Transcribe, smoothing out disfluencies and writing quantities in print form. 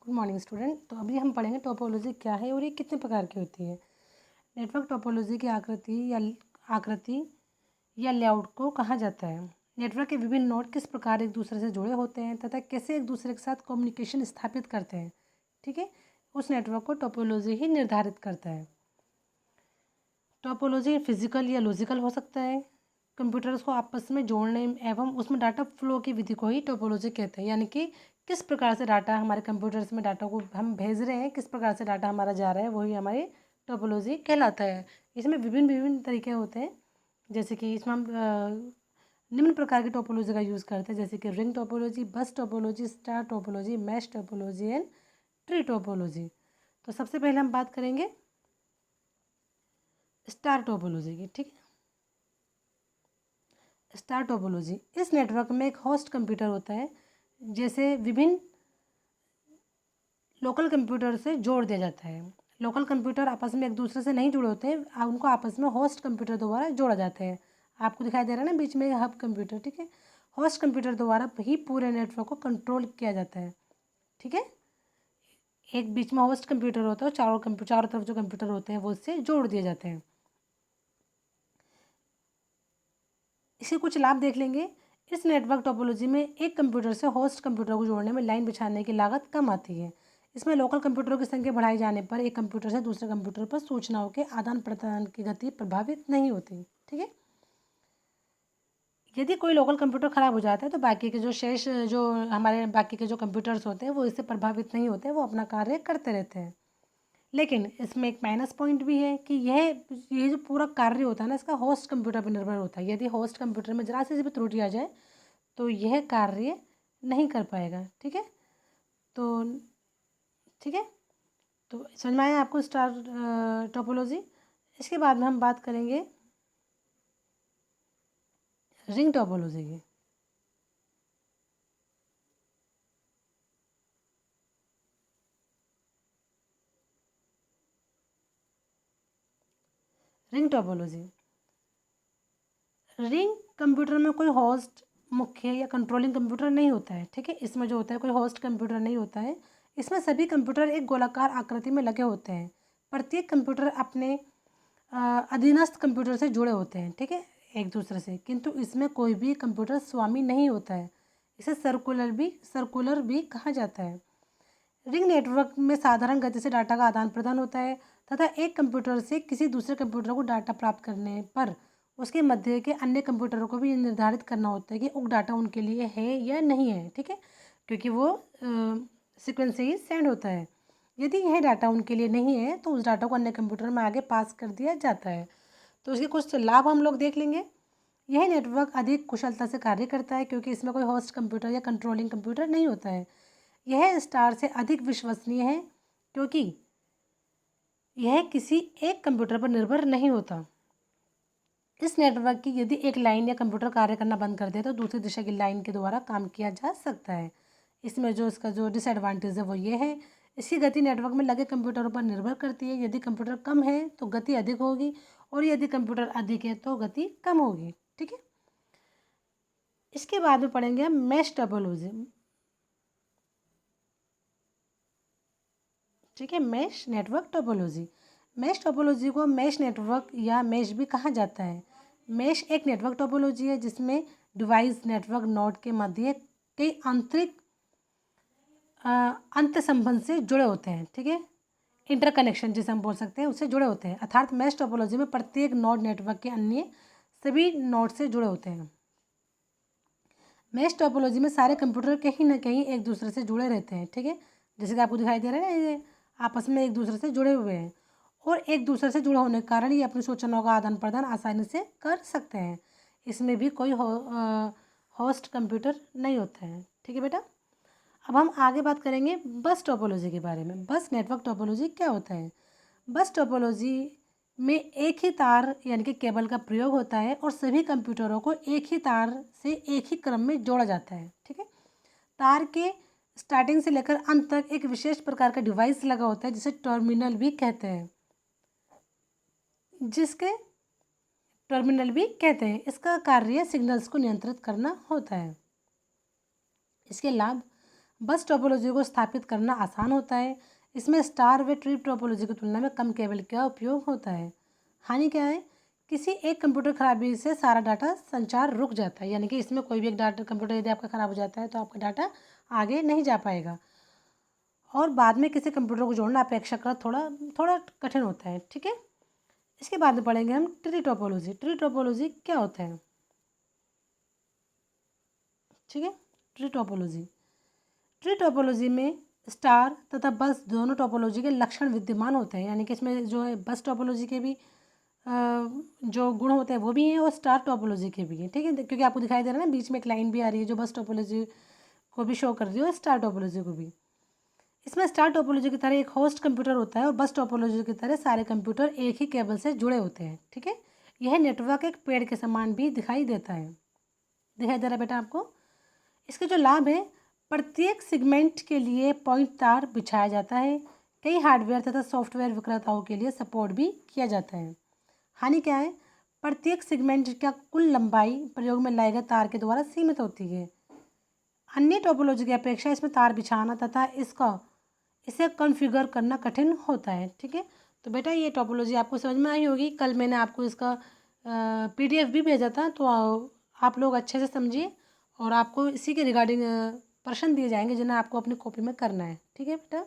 Good morning student. तो अभी हम पढ़ेंगे टोपोलॉजी क्या है और ये कितने प्रकार की होती है। नेटवर्क टोपोलॉजी की आकृति या लेआउट को कहा जाता है। नेटवर्क के विभिन्न नोड किस प्रकार एक दूसरे से जुड़े होते हैं तथा कैसे एक दूसरे के साथ कम्युनिकेशन स्थापित करते हैं, ठीक है, उस नेटवर्क को टोपोलॉजी ही निर्धारित करता है। टोपोलॉजी फिजिकल या लॉजिकल हो सकता है। कंप्यूटर्स को आपस में जोड़ने एवं उसमें डाटा फ्लो की विधि को ही टोपोलॉजी कहते हैं, यानी कि किस प्रकार से डाटा हमारे कंप्यूटर्स में डाटा को हम भेज रहे हैं, किस प्रकार से डाटा हमारा जा रहा है, वही हमारी टोपोलॉजी कहलाता है। इसमें विभिन्न विभिन्न तरीके होते हैं, जैसे कि इसमें हम निम्न प्रकार की टोपोलॉजी का यूज़ करते हैं, जैसे कि रिंग टोपोलॉजी, बस topology, star topology, mesh topology and tree topology. तो सबसे पहले हम बात करेंगे स्टार टोपोलॉजी की, ठीक है। स्टार टोपोलॉजी, इस नेटवर्क में एक होस्ट कंप्यूटर होता है, जैसे विभिन्न लोकल कंप्यूटर से जोड़ दिया जाता है। लोकल कंप्यूटर आपस में एक दूसरे से नहीं जुड़े होते हैं, उनको आपस में होस्ट कंप्यूटर द्वारा जोड़ा जाता है। आपको दिखाई दे रहा है ना बीच में हब कंप्यूटर, ठीक है। होस्ट कंप्यूटर द्वारा ही पूरे नेटवर्क को कंट्रोल किया जाता है, ठीक है। एक बीच में होस्ट कंप्यूटर होता है और चारों तरफ जो कंप्यूटर होते हैं वो इससे जोड़ दिए जाते हैं। इसके कुछ लाभ देख लेंगे। इस नेटवर्क टोपोलॉजी में एक कंप्यूटर से होस्ट कंप्यूटर को जोड़ने में लाइन बिछाने की लागत कम आती है। इसमें लोकल कंप्यूटरों की संख्या बढ़ाई जाने पर एक कंप्यूटर से दूसरे कंप्यूटर पर सूचनाओं के आदान प्रदान की गति प्रभावित नहीं होती, ठीक है। यदि कोई लोकल कंप्यूटर खराब हो जाता है तो बाकी के जो हमारे बाकी के जो कंप्यूटर्स होते हैं वो इससे प्रभावित नहीं होते, वो अपना कार्य करते रहते हैं। लेकिन इसमें एक माइनस पॉइंट भी है कि ये जो पूरा कार्य होता है ना, इसका होस्ट कंप्यूटर पर निर्भर होता है। यदि होस्ट कंप्यूटर में ज़रा सी भी त्रुटि आ जाए तो यह कार्य नहीं कर पाएगा, ठीक है। तो ठीक है, तो समझ में आया आपको स्टार टोपोलॉजी। इसके बाद में हम बात करेंगे रिंग टोपोलॉजी की। रिंग टोपोलॉजी, रिंग कंप्यूटर में कोई होस्ट, मुख्य या कंट्रोलिंग कंप्यूटर नहीं होता है, ठीक है। इसमें जो होता है कोई होस्ट कंप्यूटर नहीं होता है। इसमें सभी कंप्यूटर एक गोलाकार आकृति में लगे होते हैं। प्रत्येक कंप्यूटर अपने अधीनस्थ कंप्यूटर से जुड़े होते हैं, ठीक है, एक दूसरे से, किंतु इसमें कोई भी कंप्यूटर स्वामी नहीं होता है। इसे सर्कुलर भी कहा जाता है। रिंग नेटवर्क में साधारण गति से डाटा का आदान प्रदान होता है तथा एक कंप्यूटर से किसी दूसरे कंप्यूटर को डाटा प्राप्त करने पर उसके मध्य के अन्य कंप्यूटरों को भी निर्धारित करना होता है कि वो डाटा उनके लिए है या नहीं है, ठीक है, क्योंकि वो सीक्वेंस से ही सेंड होता है। यदि यह डाटा उनके लिए नहीं है तो उस डाटा को अन्य कंप्यूटर में आगे पास कर दिया जाता है। तो इसके कुछ लाभ हम लोग देख लेंगे। यह नेटवर्क अधिक कुशलता से कार्य करता है क्योंकि इसमें कोई होस्ट कंप्यूटर या कंट्रोलिंग कंप्यूटर नहीं होता है। यह स्टार से अधिक विश्वसनीय है क्योंकि यह किसी एक कंप्यूटर पर निर्भर नहीं होता। इस नेटवर्क की यदि एक लाइन या कंप्यूटर कार्य करना बंद कर दे तो दूसरी दिशा की लाइन के द्वारा काम किया जा सकता है। इसमें जो इसका जो डिसएडवांटेज है वो ये है, इसकी गति नेटवर्क में लगे कंप्यूटरों पर निर्भर करती है। यदि कंप्यूटर कम है तो गति अधिक होगी और यदि कंप्यूटर अधिक है तो गति कम होगी, ठीक है। इसके बाद में पढ़ेंगे हम मैश टोपोलॉजी, ठीक है, mesh network topology. Mesh topology को मैश नेटवर्क या मैश भी कहा जाता है। मैश एक नेटवर्क टोपोलॉजी है जिसमें डिवाइस नेटवर्क नोड के मध्य कई आंतरिक अंत संबंध से जुड़े होते हैं, ठीक है, इंटरकनेक्शन जिसे हम बोल सकते हैं उससे जुड़े होते हैं। अर्थात मैश टोपोलॉजी में प्रत्येक नोड नेटवर्क के अन्य सभी नोड से जुड़े होते हैं। मैश टोपोलॉजी में सारे कंप्यूटर कहीं ना कहीं एक दूसरे से जुड़े रहते हैं, ठीक है, जैसे कि आपको दिखाई दे रहा है ना, ये आपस में एक दूसरे से जुड़े हुए हैं और एक दूसरे से जुड़े होने के कारण ये अपनी सूचनाओं का आदान प्रदान आसानी से कर सकते हैं। इसमें भी कोई होस्ट कंप्यूटर नहीं होता है, ठीक है बेटा। अब हम आगे बात करेंगे बस टोपोलॉजी के बारे में। बस नेटवर्क टोपोलॉजी क्या होता है। बस टोपोलॉजी में एक ही तार यानी कि केबल का प्रयोग होता है और सभी कंप्यूटरों को एक ही तार से एक ही क्रम में जोड़ा जाता है, ठीक है। तार के स्टार्टिंग से लेकर अंत तक एक विशेष प्रकार का डिवाइस लगा होता है जिसे टर्मिनल भी कहते हैं, इसका कार्य सिग्नल्स को नियंत्रित करना होता है। इसके लाभ, बस टोपोलॉजी को स्थापित करना आसान होता है। इसमें स्टार व ट्री टोपोलॉजी की तुलना में कम केबल का उपयोग होता है। हानि क्या है? किसी एक कंप्यूटर खराबी से सारा डाटा संचार रुक जाता है, यानी कि इसमें कोई भी एक डाटा कंप्यूटर यदि आपका ख़राब हो जाता है तो आपका डाटा आगे नहीं जा पाएगा और बाद में किसी कंप्यूटर को जोड़ना अपेक्षाकृत थोड़ा थोड़ा कठिन होता है। ठीक है, इसके बाद में पढ़ेंगे हम ट्री टोपोलॉजी। ट्री टोपोलॉजी क्या होता है? ठीक है, ट्री टोपोलॉजी। ट्री टोपोलॉजी में स्टार तथा बस दोनों टोपोलॉजी के लक्षण विद्यमान होते हैं, यानी कि इसमें जो है बस टोपोलॉजी के भी जो गुण होते हैं वो भी हैं और स्टार टोपोलॉजी के भी हैं। ठीक है, क्योंकि आपको दिखाई दे रहा है ना बीच में एक लाइन भी आ रही है जो बस टोपोलॉजी को भी शो कर रही है और स्टार टोपोलॉजी को भी। इसमें स्टार टोपोलॉजी की तरह एक होस्ट कंप्यूटर होता है और बस टोपोलॉजी की तरह सारे कंप्यूटर एक ही केबल से जुड़े होते हैं। ठीक है, यह नेटवर्क एक पेड़ के समान भी दिखाई देता है। दिखाई दे रहा है बेटा आपको? इसके जो लाभ है, प्रत्येक सेगमेंट के लिए पॉइंट तार बिछाया जाता है। कई हार्डवेयर तथा सॉफ्टवेयर विक्रेताओं के लिए सपोर्ट भी किया जाता है। हानि क्या है? प्रत्येक सेगमेंट का कुल लंबाई प्रयोग में लाए गए तार के द्वारा सीमित होती है। अन्य टोपोलॉजी की अपेक्षा इसमें तार बिछाना तथा इसे कॉन्फ़िगर करना कठिन होता है। ठीक है, तो बेटा ये टोपोलॉजी आपको समझ में आई होगी। कल मैंने आपको इसका PDF भी भेजा था, तो आप लोग अच्छे से समझिए और आपको इसी के रिगार्डिंग प्रश्न दिए जाएंगे जिन्हें आपको अपनी कॉपी में करना है। ठीक है बेटा।